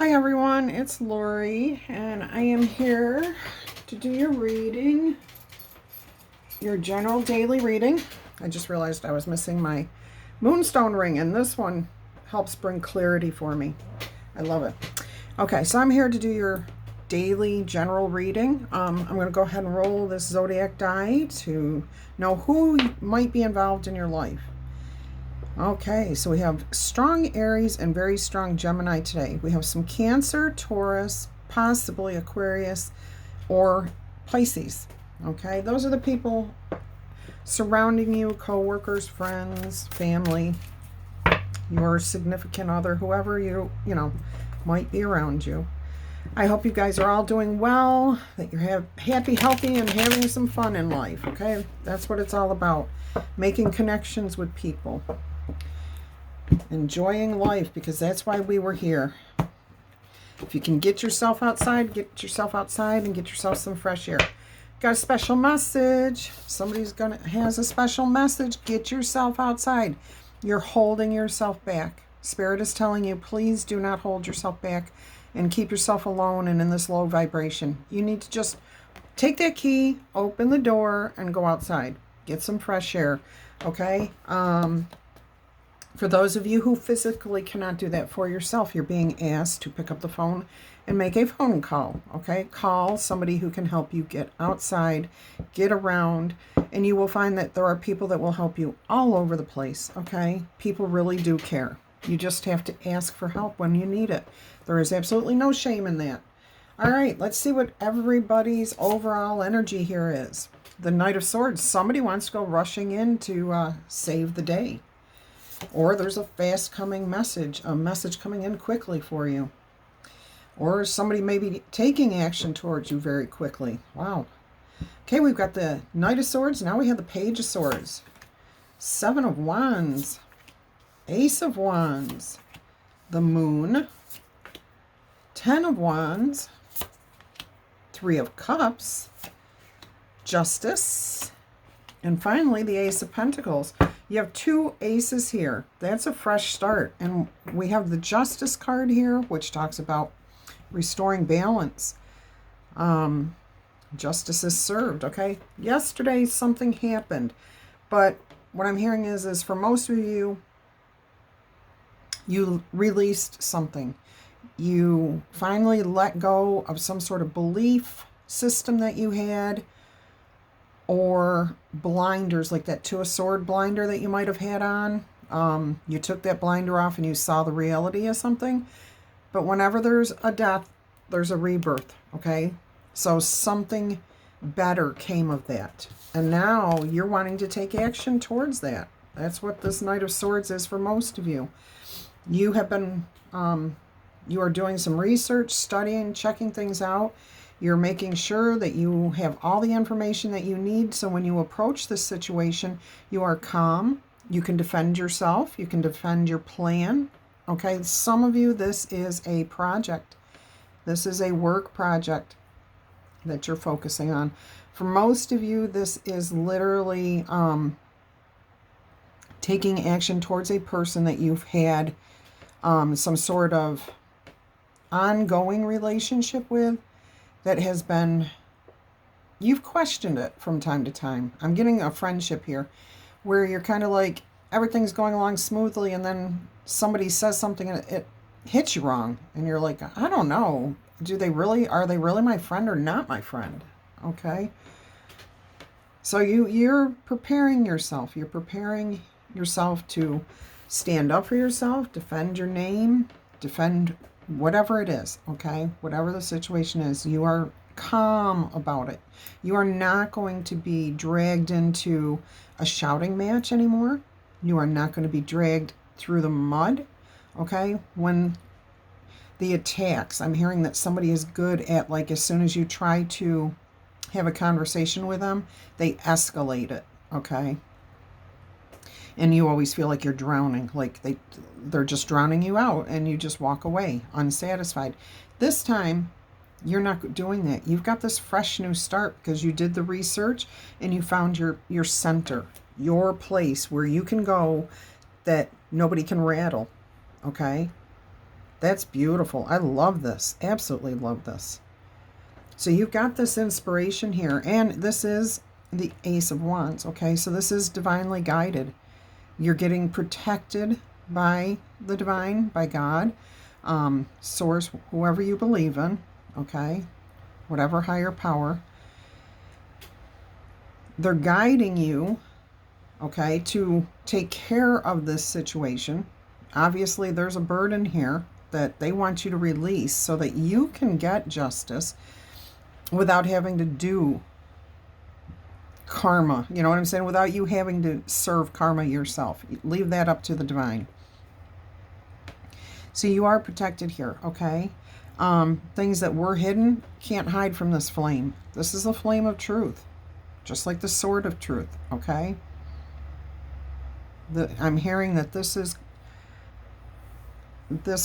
Hi everyone, it's Laurie, and I am here to do your reading, your general daily reading. I just realized I was missing my moonstone ring, and this one helps bring clarity for me. I love it. Okay, so I'm here to do your daily general reading. I'm going to go ahead and roll this zodiac die to know who might be involved in your life. Okay, so we have strong Aries and very strong Gemini today. We have some Cancer, Taurus, possibly Aquarius, or Pisces. Okay, those are the people surrounding you, co-workers, friends, family, your significant other, whoever you might be around you. I hope you guys are all doing well, that you're happy, healthy, and having some fun in life, okay? That's what it's all about, making connections with people. Enjoying life, because that's why we were here. If you can get yourself outside and get yourself some fresh air. Got a special message. Somebody's has a special message. Get yourself outside. You're holding yourself back. Spirit is telling you, please do not hold yourself back and keep yourself alone and in this low vibration. You need to just take that key, open the door, and go outside. Get some fresh air, okay? For those of you who physically cannot do that for yourself, you're being asked to pick up the phone and make a phone call, okay? Call somebody who can help you get outside, get around, and you will find that there are people that will help you all over the place, okay? People really do care. You just have to ask for help when you need it. There is absolutely no shame in that. All right, let's see what everybody's overall energy here is. The Knight of Swords. Somebody wants to go rushing in to save the day. Or there's a fast coming message, a message coming in quickly for you. Or somebody may be taking action towards you very quickly. Wow. Okay, we've got the Knight of Swords. Now we have the Page of Swords. Seven of Wands. Ace of Wands. The Moon. 10 of Wands. 3 of Cups. Justice. And finally, the Ace of Pentacles. You have 2 aces here. That's a fresh start. And we have the Justice card here, which talks about restoring balance. Justice is served, okay? Yesterday, something happened. But what I'm hearing is for most of you, you released something. You finally let go of some sort of belief system that you had, or blinders, like that 2 of Swords blinder that you might have had on. You took that blinder off and you saw the reality of something. But whenever there's a death, there's a rebirth, okay? So something better came of that. And now you're wanting to take action towards that. That's what this Knight of Swords is for most of you. You have been, you are doing some research, studying, checking things out. You're making sure that you have all the information that you need, so when you approach this situation, you are calm. You can defend yourself. You can defend your plan. Okay, some of you, this is a project. This is a work project that you're focusing on. For most of you, this is literally taking action towards a person that you've had some sort of ongoing relationship with, that has been, you've questioned it from time to time. I'm getting a friendship here where you're kind of like, everything's going along smoothly, and then somebody says something and it hits you wrong. And you're like, I don't know. Are they really my friend or not my friend? Okay. So you're preparing yourself. You're preparing yourself to stand up for yourself, defend your name, defend whatever it is, okay? Whatever the situation is, you are calm about it. You are not going to be dragged into a shouting match anymore. You are not going to be dragged through the mud, okay? When the attacks, I'm hearing that somebody is good at, like, as soon as you try to have a conversation with them, they escalate it, okay? And you always feel like you're drowning, like they're just drowning you out, and you just walk away unsatisfied. This time, you're not doing that. You've got this fresh new start because you did the research and you found your center, your place where you can go that nobody can rattle, okay? That's beautiful. I love this. Absolutely love this. So you've got this inspiration here, and this is the Ace of Wands, okay? So this is divinely guided. You're getting protected by the divine, by God, source, whoever you believe in, okay? Whatever higher power. They're guiding you, okay, to take care of this situation. Obviously, there's a burden here that they want you to release so that you can get justice without having to do karma. You know what I'm saying? Without you having to serve karma yourself. Leave that up to the divine. So you are protected here, okay? Things that were hidden can't hide from this flame. This is a flame of truth, just like the sword of truth, okay? I'm hearing that this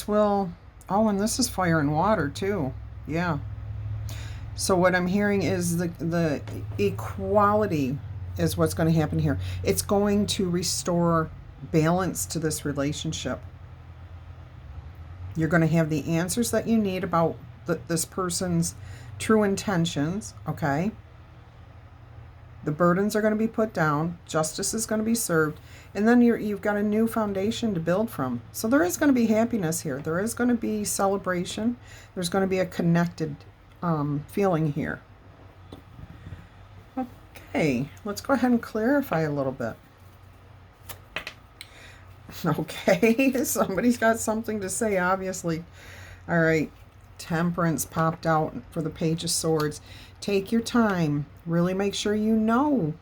will, oh, and this is fire and water too. Yeah. So what I'm hearing is the equality is what's going to happen here. It's going to restore balance to this relationship. You're going to have the answers that you need about this person's true intentions, okay? The burdens are going to be put down. Justice is going to be served. And then you've got a new foundation to build from. So there is going to be happiness here. There is going to be celebration. There's going to be a connected feeling here. Okay, let's go ahead and clarify a little bit. Okay, somebody's got something to say, obviously. All right, Temperance popped out for the Page of Swords. Take your time. Really make sure you know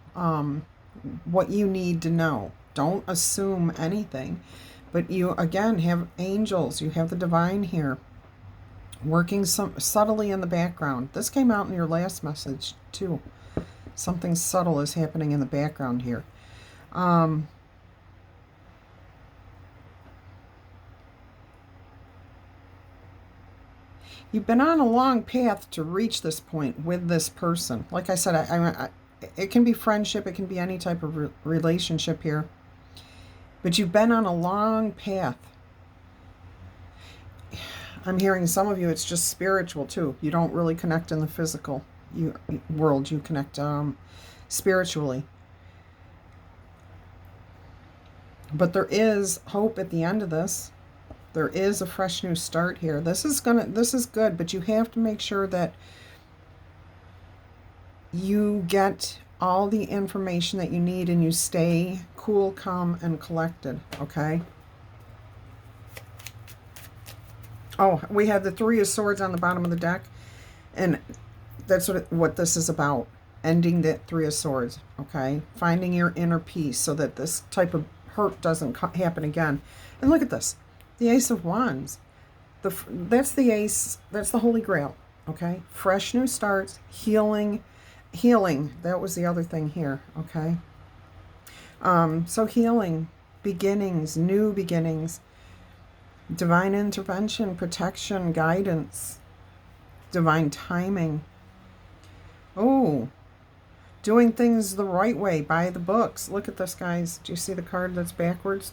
what you need to know. Don't assume anything. But you, again, have angels. You have the divine here working subtly in the background. This came out in your last message, too. Something subtle is happening in the background here. You've been on a long path to reach this point with this person. Like I said, it can be friendship. It can be any type of relationship here. But you've been on a long path. I'm hearing some of you, it's just spiritual too. You don't really connect in the physical world. You connect spiritually. But there is hope at the end of this. There is a fresh new start here. This is good, but you have to make sure that you get all the information that you need and you stay cool, calm, and collected, okay? Oh, we have the Three of Swords on the bottom of the deck, and that's what this is about. Ending that Three of Swords, okay? Finding your inner peace so that this type of hurt doesn't happen again. And look at this. The Ace of Wands. That's the Ace. That's the Holy Grail, okay? Fresh new starts, healing. That was the other thing here, okay? So healing, beginnings, new beginnings, divine intervention, protection, guidance, divine timing. Oh, doing things the right way, by the books. Look at this, guys. Do you see the card that's backwards?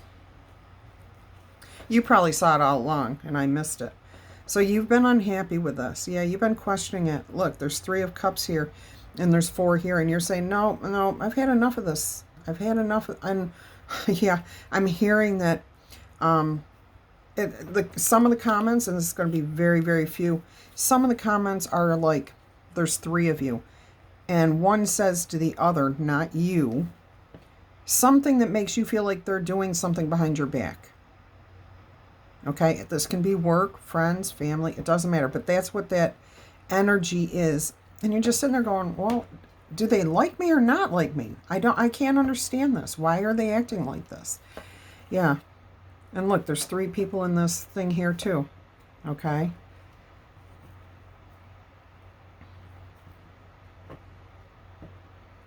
You probably saw it all along, and I missed it. So you've been unhappy with this. Yeah, you've been questioning it. Look, there's 3 of Cups here, and there's 4 here, and you're saying, no, I've had enough of this. I've had enough. And yeah, I'm hearing that some of the comments, and this is going to be very, very few, some of the comments are like, there's 3 of you, and one says to the other, not you, something that makes you feel like they're doing something behind your back. Okay, this can be work, friends, family, it doesn't matter, but that's what that energy is. And you're just sitting there going, well, do they like me or not like me? I can't understand this. Why are they acting like this? Yeah. And look, there's 3 people in this thing here too. Okay.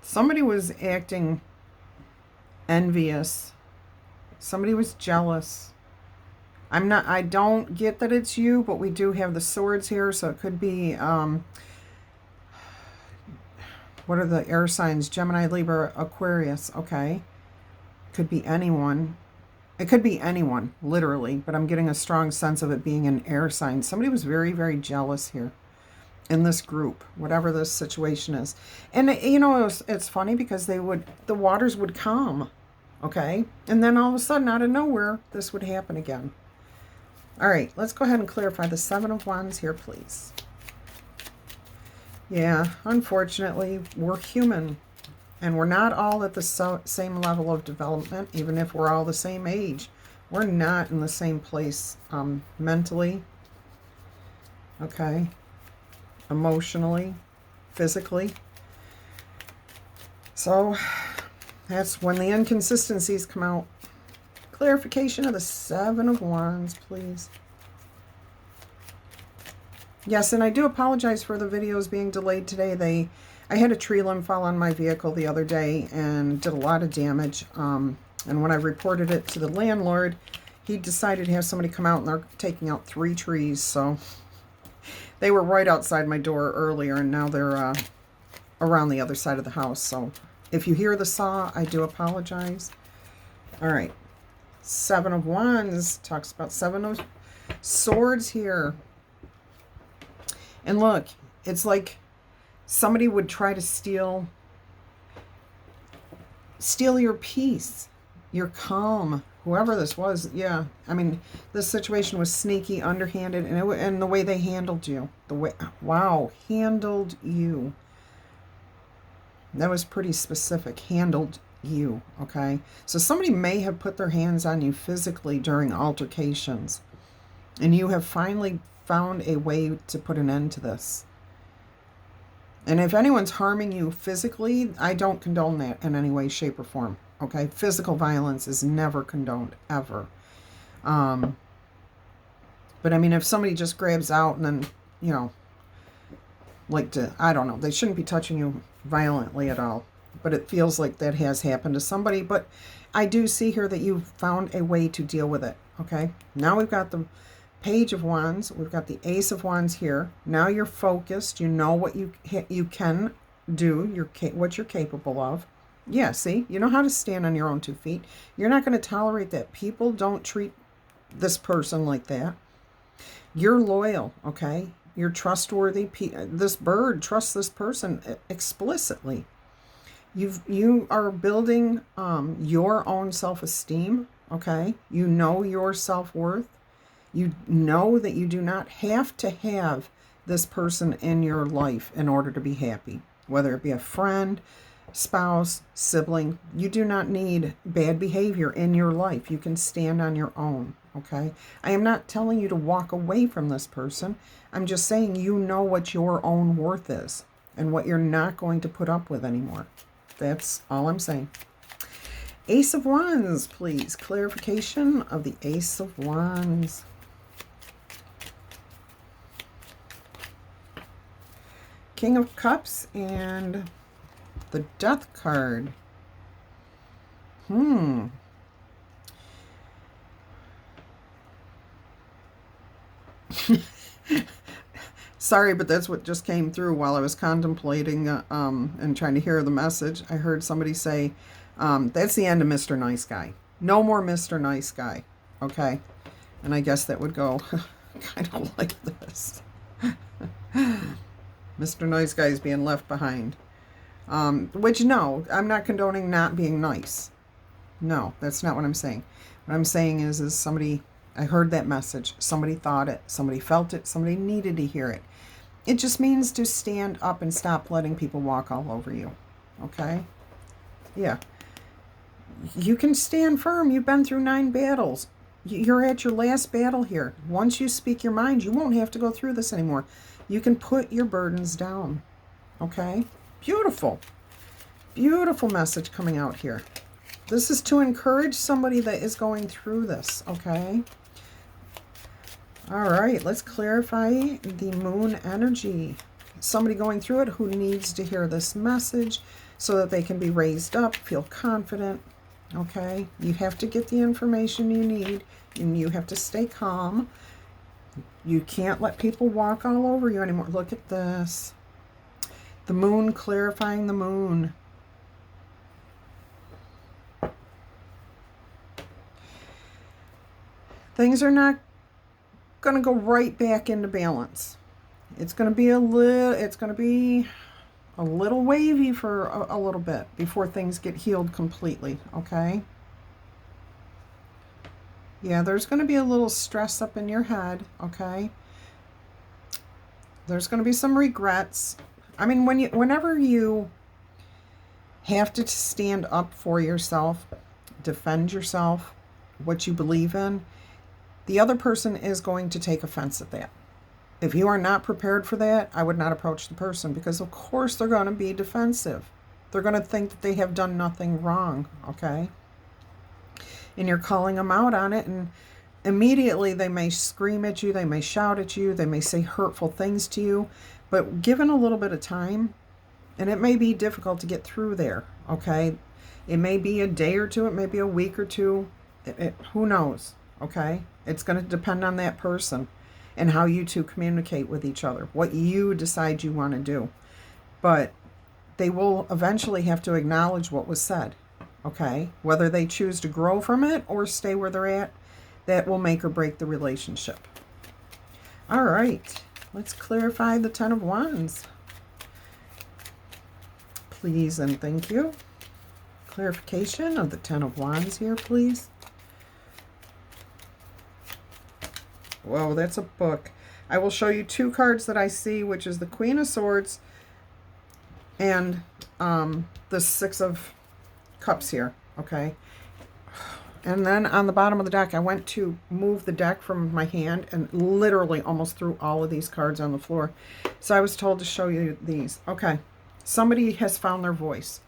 Somebody was acting envious. Somebody was jealous. I don't get that it's you, but we do have the swords here, so it could be, what are the air signs? Gemini, Libra, Aquarius, okay. Could be anyone. It could be anyone, literally, but I'm getting a strong sense of it being an air sign. Somebody was very, very jealous here in this group, whatever this situation is. And, you know, it's funny because the waters would calm, okay? And then all of a sudden, out of nowhere, this would happen again. All right, let's go ahead and clarify the Seven of Wands here, please. Yeah, unfortunately, we're human. And we're not all at the same level of development, even if we're all the same age. We're not in the same place mentally, okay, emotionally, physically. So that's when the inconsistencies come out. Clarification of the Seven of Wands, please. Yes, and I do apologize for the videos being delayed today. I had a tree limb fall on my vehicle the other day and did a lot of damage. And when I reported it to the landlord, he decided to have somebody come out, and they're taking out 3 trees. So they were right outside my door earlier, and now they're around the other side of the house. So if you hear the saw, I do apologize. All right. Seven of Wands talks about Seven of Swords here. And look, it's like somebody would try to steal your peace, your calm, whoever this was. Yeah, I mean, this situation was sneaky, underhanded, and the way they handled you. Handled you. That was pretty specific. Handled you, okay? So somebody may have put their hands on you physically during altercations, and you have finally found a way to put an end to this. And if anyone's harming you physically, I don't condone that in any way, shape, or form. Okay? Physical violence is never condoned, ever. But I mean, if somebody just grabs out and then, you know, I don't know, they shouldn't be touching you violently at all. But it feels like that has happened to somebody. But I do see here that you've found a way to deal with it. Okay? Now we've got the Page of Wands. We've got the Ace of Wands here. Now you're focused. You know what you can do. What you're capable of. Yeah, see? You know how to stand on your own 2 feet. You're not going to tolerate that. People don't treat this person like that. You're loyal, okay? You're trustworthy. This bird trusts this person explicitly. You are building your own self-esteem, okay? You know your self-worth. You know that you do not have to have this person in your life in order to be happy. Whether it be a friend, spouse, sibling, you do not need bad behavior in your life. You can stand on your own, okay? I am not telling you to walk away from this person. I'm just saying you know what your own worth is and what you're not going to put up with anymore. That's all I'm saying. Ace of Wands, please. Clarification of the Ace of Wands. King of Cups and the Death card. Sorry, but that's what just came through while I was contemplating and trying to hear the message. I heard somebody say, that's the end of Mr. Nice Guy. No more Mr. Nice Guy. Okay? And I guess that would go kind of like this. Mr. Nice Guy is being left behind. Which, no, I'm not condoning not being nice. No, that's not what I'm saying. What I'm saying is somebody, I heard that message. Somebody thought it. Somebody felt it. Somebody needed to hear it. It just means to stand up and stop letting people walk all over you. Okay? Yeah. You can stand firm. You've been through 9 battles. You're at your last battle here. Once you speak your mind, you won't have to go through this anymore. You can put your burdens down. Okay? Beautiful. Beautiful message coming out here. This is to encourage somebody that is going through this. Okay? All right. Let's clarify the moon energy. Somebody going through it who needs to hear this message so that they can be raised up, feel confident. Okay? You have to get the information you need, and you have to stay calm. You can't let people walk all over you anymore. Look at this. The moon, clarifying the moon. things are not going to go right back into balance. It's going to be a little wavy for a little bit before things get healed completely, okay? Yeah, there's going to be a little stress up in your head, okay? There's going to be some regrets. I mean, whenever you have to stand up for yourself, defend yourself, what you believe in, the other person is going to take offense at that. If you are not prepared for that, I would not approach the person, because of course they're going to be defensive. They're going to think that they have done nothing wrong, okay? And you're calling them out on it, and immediately they may scream at you, they may shout at you, they may say hurtful things to you, but given a little bit of time, and it may be difficult to get through there, okay? It may be a day or two, it may be a week or two, who knows, okay? It's going to depend on that person and how you two communicate with each other, what you decide you want to do. But they will eventually have to acknowledge what was said, okay? Whether they choose to grow from it or stay where they're at, that will make or break the relationship. All right, let's clarify the Ten of Wands. Please and thank you. Clarification of the Ten of Wands here, please. Whoa, that's a book. I will show you two cards that I see, which is the Queen of Swords and the Six of Cups here, okay? And then on the bottom of the deck, I went to move the deck from my hand and literally almost threw all of these cards on the floor. So I was told to show you these. Okay, somebody has found their voice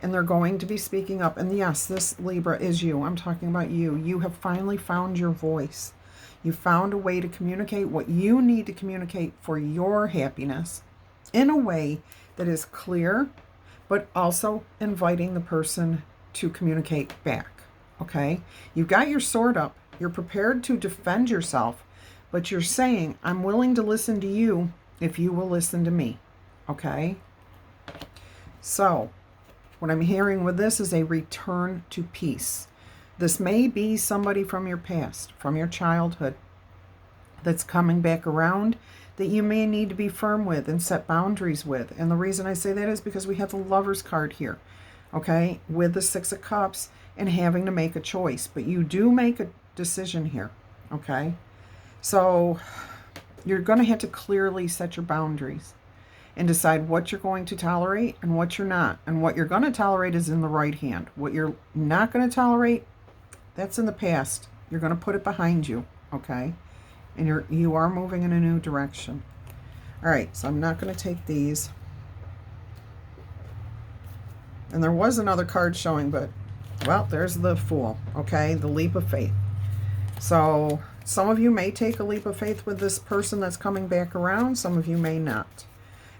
and they're going to be speaking up. And yes, this Libra is you. I'm talking about you. You have finally found your voice. You found a way to communicate what you need to communicate for your happiness in a way that is clear, but also inviting the person to communicate back, okay? You've got your sword up. You're prepared to defend yourself, but you're saying, I'm willing to listen to you if you will listen to me, okay? So what I'm hearing with this is a return to peace. This may be somebody from your past, from your childhood, that's coming back around that you may need to be firm with and set boundaries with. And the reason I say that is because we have the Lover's card here, okay, with the Six of Cups and having to make a choice. But you do make a decision here, okay? So you're going to have to clearly set your boundaries and decide what you're going to tolerate and what you're not. And what you're going to tolerate is in the right hand. What you're not going to tolerate, that's in the past. You're going to put it behind you, okay? And you are moving in a new direction. All right, so I'm not going to take these. And there was another card showing, but, well, there's the Fool, okay? The leap of faith. So some of you may take a leap of faith with this person that's coming back around. Some of you may not.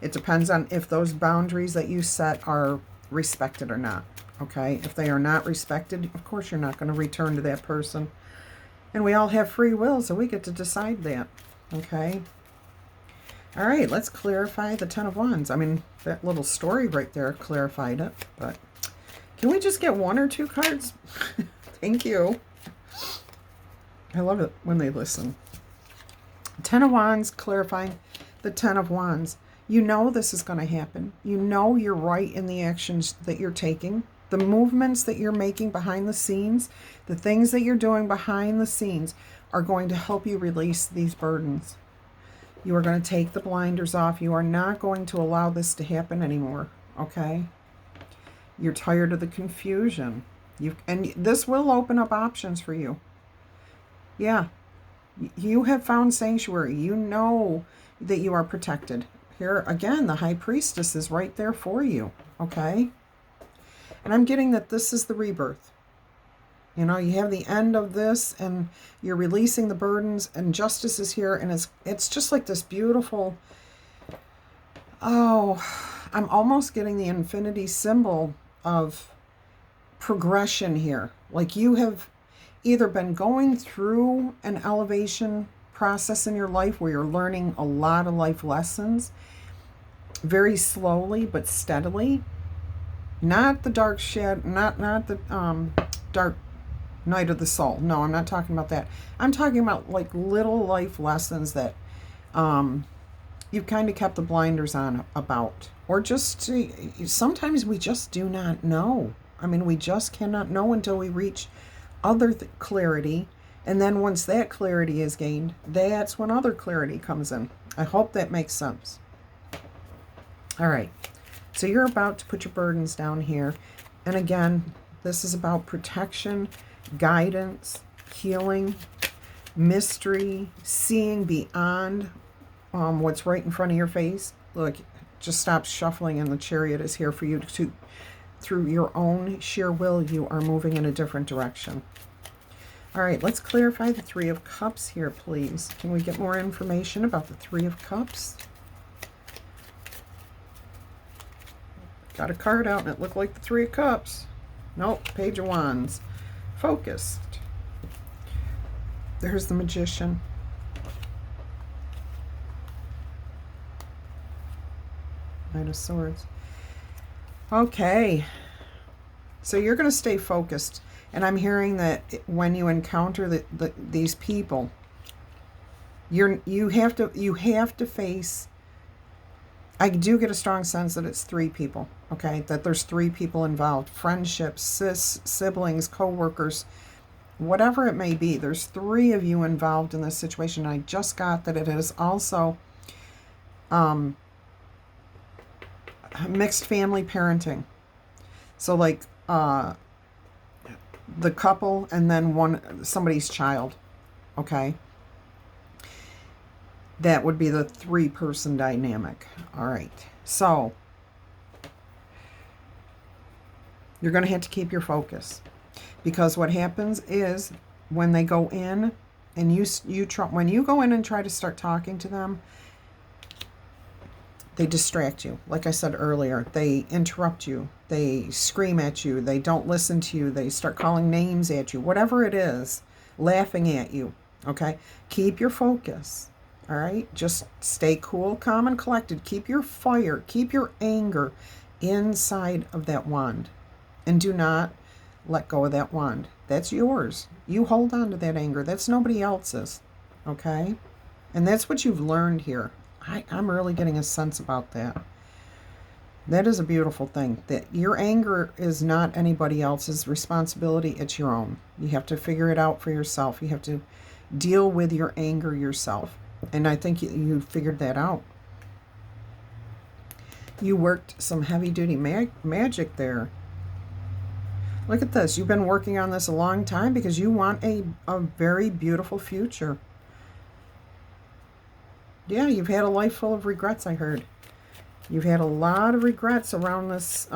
It depends on if those boundaries that you set are respected or not. Okay, if they are not respected, of course you're not going to return to that person. And we all have free will, so we get to decide that. Okay. All right, let's clarify the Ten of Wands. I mean, that little story right there clarified it, but can we just get one or two cards? Thank you. I love it when they listen. Ten of Wands, clarifying the Ten of Wands. You know this is going to happen. You know you're right in the actions that you're taking. The movements that you're making behind the scenes, the things that you're doing behind the scenes are going to help you release these burdens. You are going to take the blinders off. You are not going to allow this to happen anymore, okay? You're tired of the confusion. And this will open up options for you. Yeah, you have found sanctuary. You know that you are protected. Here, again, the High Priestess is right there for you, okay? And I'm getting that this is the rebirth. You know, you have the end of this and you're releasing the burdens and justice is here. And it's just like this beautiful, oh, I'm almost getting the infinity symbol of progression here. Like you have either been going through an elevation process in your life where you're learning a lot of life lessons very slowly but steadily. Not the dark shadow, not the dark Night of the Soul. No, I'm not talking about that. I'm talking about like little life lessons that you've kind of kept the blinders on about. Or just, sometimes we just do not know. I mean, we just cannot know until we reach other clarity. And then once that clarity is gained, that's when other clarity comes in. I hope that makes sense. All right. So you're about to put your burdens down here. And again, this is about protection, guidance, healing, mystery, seeing beyond what's right in front of your face. Look, just stop shuffling and the Chariot is here for you to, through your own sheer will, you are moving in a different direction. All right, let's clarify the Three of Cups here, please. Can we get more information about the Three of Cups? Got a card out and it looked like the Three of Cups. Nope, Page of Wands. Focused. There's the Magician. Knight of Swords. Okay. So you're going to stay focused. And I'm hearing that when you encounter these people, you have to face. I do get a strong sense that it's three people, okay? That there's three people involved. Friendships, siblings, co-workers, whatever it may be. There's three of you involved in this situation. I just got that it is also mixed family parenting. So like the couple and then somebody's child, okay? That would be the three-person dynamic. All right. So you're going to have to keep your focus, because what happens is when they go in and when you go in and try to start talking to them, they distract you. Like I said earlier, they interrupt you. They scream at you. They don't listen to you. They start calling names at you. Whatever it is, laughing at you. Okay? Keep your focus. All right? Just stay cool, calm, and collected. Keep your fire, keep your anger inside of that wand. And do not let go of that wand. That's yours. You hold on to that anger. That's nobody else's. Okay? And that's what you've learned here. I'm really getting a sense about that. That is a beautiful thing. That your anger is not anybody else's responsibility. It's your own. You have to figure it out for yourself. You have to deal with your anger yourself. And I think you figured that out. You worked some heavy-duty magic there. Look at this. You've been working on this a long time because you want a very beautiful future. Yeah, you've had a life full of regrets, I heard. You've had a lot of regrets around this,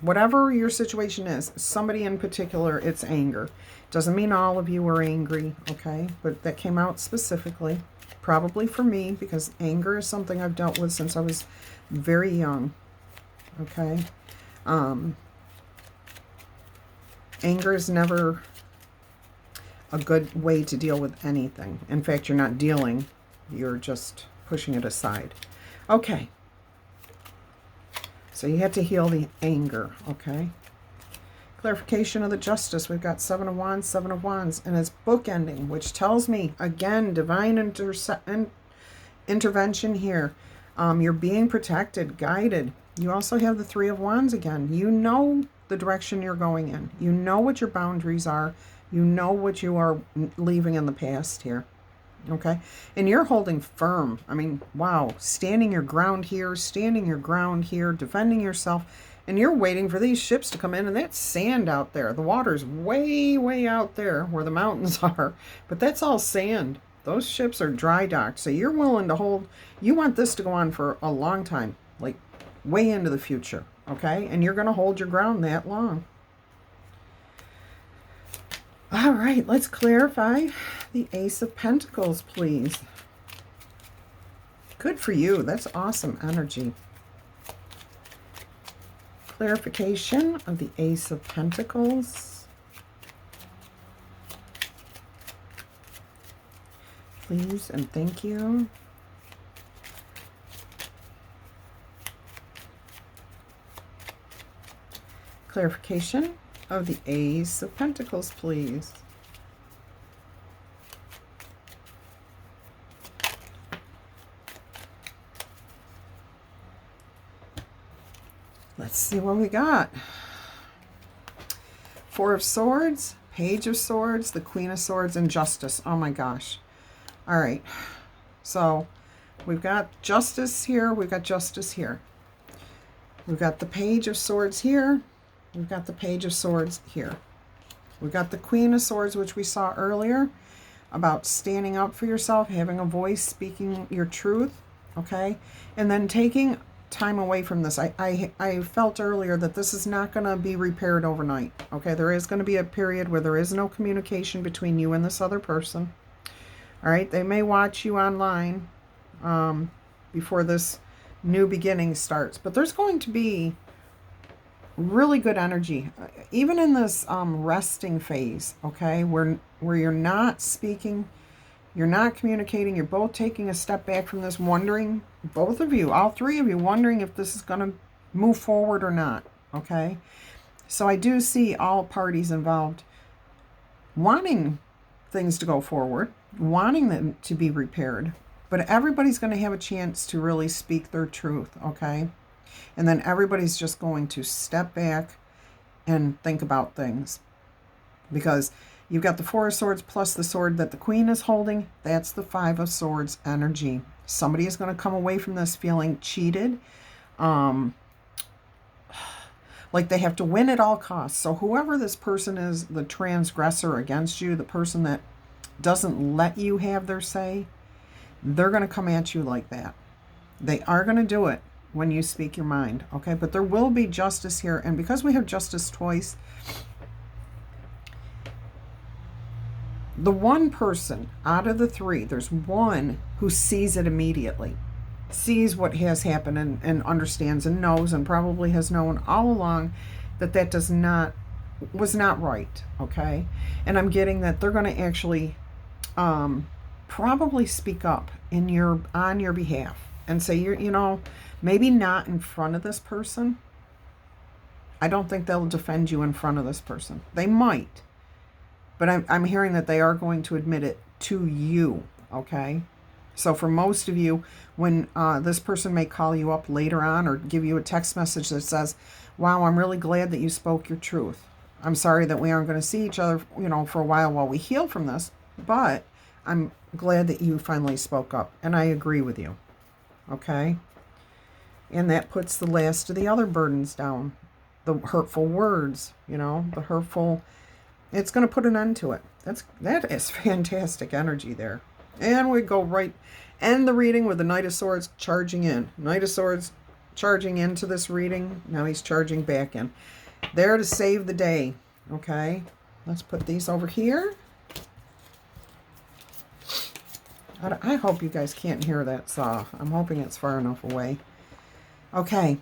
whatever your situation is. Somebody in particular, it's anger. Doesn't mean all of you were angry, okay? But that came out specifically. Probably for me, because anger is something I've dealt with since I was very young. Okay? Anger is never a good way to deal with anything. In fact, you're not dealing, you're just pushing it aside. Okay. So you had to heal the anger, okay? Clarification of the Justice. We've got Seven of Wands, Seven of Wands, and it's bookending, which tells me, again, divine intervention here. You're being protected, guided. You also have the Three of Wands again. You know the direction you're going in. You know what your boundaries are. You know what you are leaving in the past here, okay? And you're holding firm. I mean, wow, standing your ground here, defending yourself. And you're waiting for these ships to come in, and that's sand out there. The water's way, way out there where the mountains are. But that's all sand. Those ships are dry docked. So you're willing to hold. You want this to go on for a long time, like way into the future, okay? And you're going to hold your ground that long. All right, let's clarify the Ace of Pentacles, please. Good for you. That's awesome energy. Clarification of the Ace of Pentacles. Please and thank you. Clarification of the Ace of Pentacles, please. Let's see what we got. Four of Swords, Page of Swords, the Queen of Swords, and Justice. Oh my gosh. All right. So we've got Justice here. We've got Justice here. We've got the Page of Swords here. We've got the Page of Swords here. We've got the Queen of Swords, which we saw earlier, about standing up for yourself, having a voice, speaking your truth, okay? And then taking time away from this. I felt earlier that this is not going to be repaired overnight, okay? There is going to be a period where there is no communication between you and this other person, all right? They may watch you online before this new beginning starts, but there's going to be really good energy, even in this resting phase, okay, where you're not speaking, you're not communicating, you're both taking a step back from this, wondering, both of you, all three of you, wondering if this is going to move forward or not, okay? So I do see all parties involved wanting things to go forward, wanting them to be repaired, but everybody's going to have a chance to really speak their truth, okay? And then everybody's just going to step back and think about things. Because you've got the Four of Swords plus the sword that the Queen is holding. That's the Five of Swords energy. Somebody is going to come away from this feeling cheated. Like they have to win at all costs. So whoever this person is, the transgressor against you, the person that doesn't let you have their say, they're going to come at you like that. They are going to do it when you speak your mind, okay? But there will be justice here, and because we have justice twice, the one person out of the three, there's one who sees it immediately, sees what has happened and understands and knows and probably has known all along that that was not right, okay? And I'm getting that they're going to actually probably speak up on your behalf and say, you know, maybe not in front of this person. I don't think they'll defend you in front of this person. They might. But I'm hearing that they are going to admit it to you, okay? So for most of you, when this person may call you up later on or give you a text message that says, wow, I'm really glad that you spoke your truth. I'm sorry that we aren't going to see each other, you know, for a while we heal from this. But I'm glad that you finally spoke up. And I agree with you, okay? And that puts the last of the other burdens down. The hurtful words, you know, the hurtful, it's going to put an end to it. That is fantastic energy there. And we go right, end the reading with the Knight of Swords charging in. Knight of Swords charging into this reading. Now he's charging back in. There to save the day, okay? Let's put these over here. I hope you guys can't hear that saw. I'm hoping it's far enough away. Okay,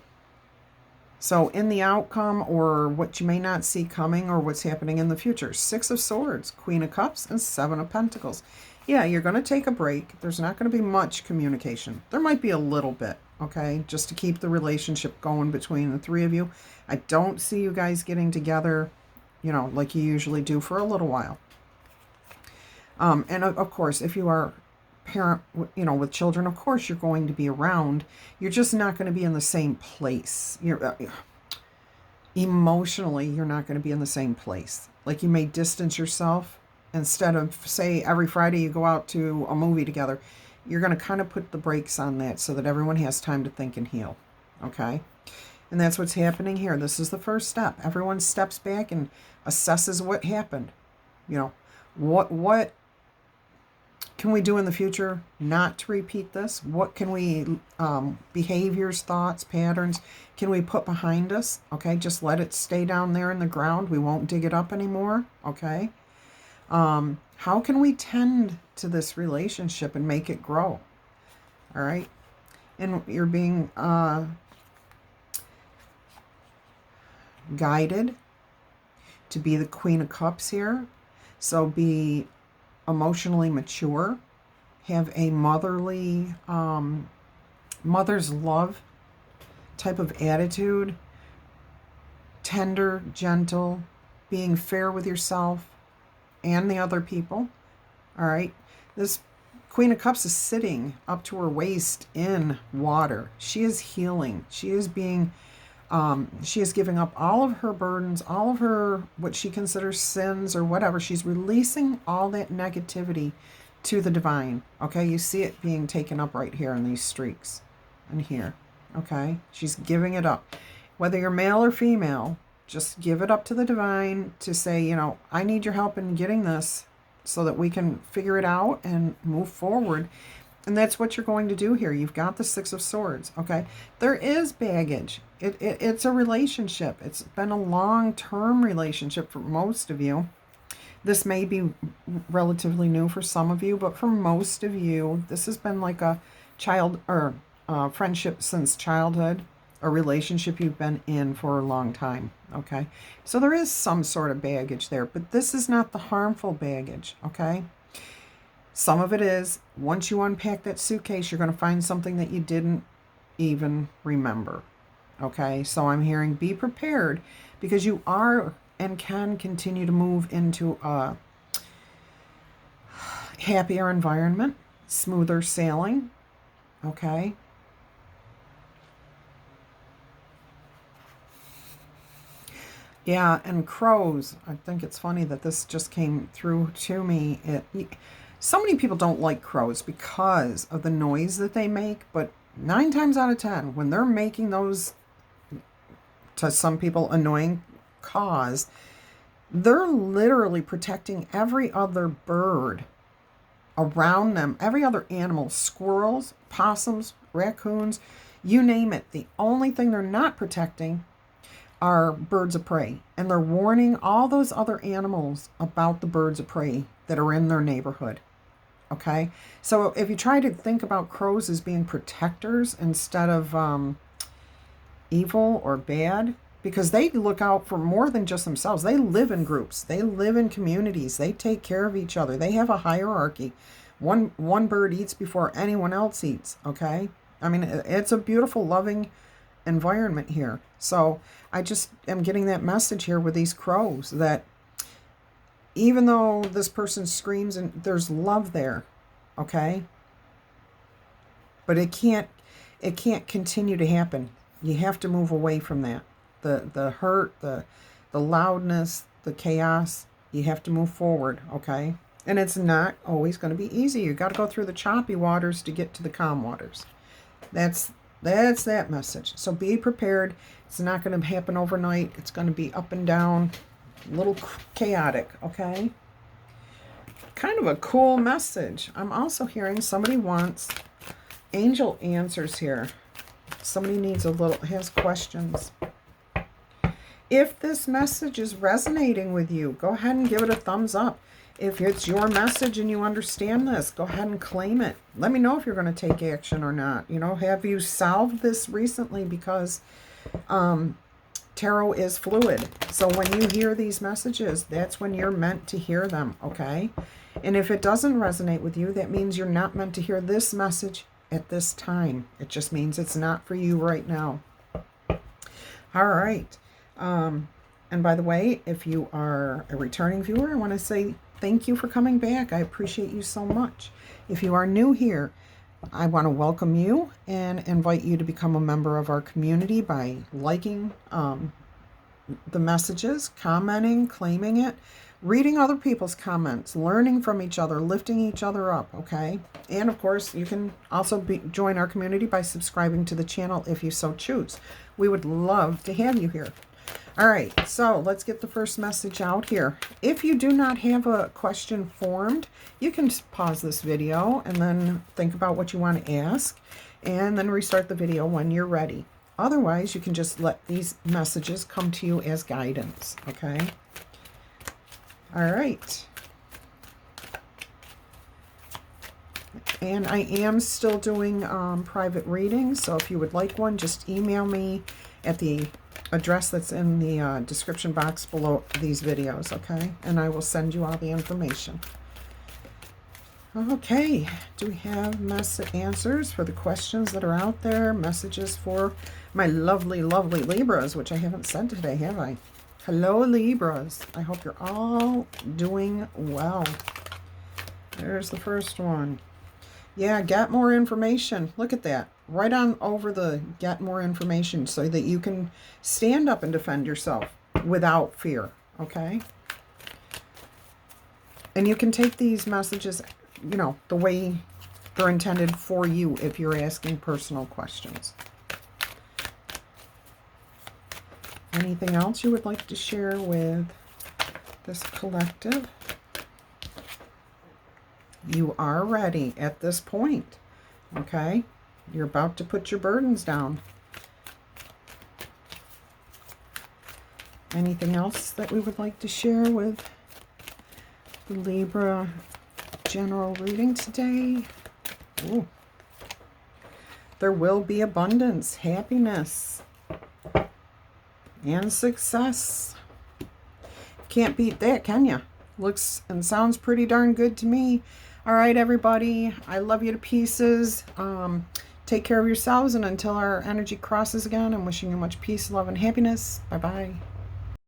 so in the outcome or what you may not see coming or what's happening in the future, Six of Swords, Queen of Cups, and Seven of Pentacles. Yeah, you're going to take a break. There's not going to be much communication. There might be a little bit, okay, just to keep the relationship going between the three of you. I don't see you guys getting together, you know, like you usually do for a little while. And of course, if you are parent, you know, with children, of course you're going to be around. You're just not going to be in the same place. Emotionally, you're not going to be in the same place. Like you may distance yourself. Instead of, say, every Friday you go out to a movie together, you're going to kind of put the brakes on that so that everyone has time to think and heal, okay? And that's what's happening here. This is the first step. Everyone steps back and assesses what happened. You know, what can we do in the future not to repeat this? What can we, behaviors, thoughts, patterns, can we put behind us? Okay, just let it stay down there in the ground. We won't dig it up anymore, okay? How can we tend to this relationship and make it grow? All right? And you're being guided to be the Queen of Cups here. So be emotionally mature, have a motherly, mother's love type of attitude, tender, gentle, being fair with yourself and the other people. All right. This Queen of Cups is sitting up to her waist in water. She is healing. She is being, she is giving up all of her burdens, all of her, what she considers sins or whatever. She's releasing all that negativity to the divine. Okay. You see it being taken up right here in these streaks and here. Okay. She's giving it up. Whether you're male or female, just give it up to the divine to say, you know, I need your help in getting this so that we can figure it out and move forward. And that's what you're going to do here. You've got the Six of Swords, okay? There is baggage. It's a relationship. It's been a long-term relationship for most of you. This may be relatively new for some of you, but for most of you, this has been like a child or friendship since childhood, a relationship you've been in for a long time, okay? So there is some sort of baggage there, but this is not the harmful baggage, okay? Some of it is, once you unpack that suitcase, you're going to find something that you didn't even remember, okay? So I'm hearing be prepared, because you are and can continue to move into a happier environment, smoother sailing, okay? Yeah, and crows. I think it's funny that this just came through to me. So many people don't like crows because of the noise that they make, but 9 times out of 10, when they're making those, to some people, annoying caws, they're literally protecting every other bird around them, every other animal, squirrels, possums, raccoons, you name it. The only thing they're not protecting are birds of prey, and they're warning all those other animals about the birds of prey that are in their neighborhood. Okay, so if you try to think about crows as being protectors instead of evil or bad, because they look out for more than just themselves. They live in groups, they live in communities, they take care of each other, they have a hierarchy. One bird eats before anyone else eats. Okay, I mean, it's a beautiful, loving environment here. So I just am getting that message here with these crows, that even though this person screams and there's love there, okay, but it can't continue to happen. You have to move away from that. The hurt, the loudness, the chaos, you have to move forward, okay? And it's not always going to be easy. You got to go through the choppy waters to get to the calm waters. That's that message. So be prepared. It's not going to happen overnight. It's going to be up and down, a little chaotic, okay? Kind of a cool message. I'm also hearing somebody wants angel answers here. Somebody has questions. If this message is resonating with you, go ahead and give it a thumbs up. If it's your message and you understand this, go ahead and claim it. Let me know if you're going to take action or not. You know, have you solved this recently? Because tarot is fluid. So when you hear these messages, that's when you're meant to hear them, okay? And if it doesn't resonate with you, that means you're not meant to hear this message at this time. It just means it's not for you right now. All right. And by the way, if you are a returning viewer, I want to say thank you for coming back. I appreciate you so much. If you are new here, I want to welcome you and invite you to become a member of our community by liking the messages, commenting, claiming it, reading other people's comments, learning from each other, lifting each other up, okay? And of course, you can also join our community by subscribing to the channel if you so choose. We would love to have you here. All right, so let's get the first message out here. If you do not have a question formed, you can just pause this video and then think about what you want to ask, and then restart the video when you're ready. Otherwise, you can just let these messages come to you as guidance, okay? All right. And I am still doing private readings, so if you would like one, just email me at the address that's in the description box below these videos, okay? And I will send you all the information. Okay, do we have answers for the questions that are out there? Messages for my lovely, lovely Libras, which I haven't said today, have I? Hello, Libras. I hope you're all doing well. There's the first one. Yeah, get more information. Look at that. Right on over the get more information so that you can stand up and defend yourself without fear, okay? And you can take these messages, you know, the way they're intended for you if you're asking personal questions. Anything else you would like to share with this collective? You are ready at this point, okay? You're about to put your burdens down. Anything else that we would like to share with the Libra general reading today? Ooh. There will be abundance, happiness, and success. Can't beat that, can you? Looks and sounds pretty darn good to me. All right, everybody. I love you to pieces. Take care of yourselves, and until our energy crosses again, I'm wishing you much peace, love, and happiness. Bye-bye.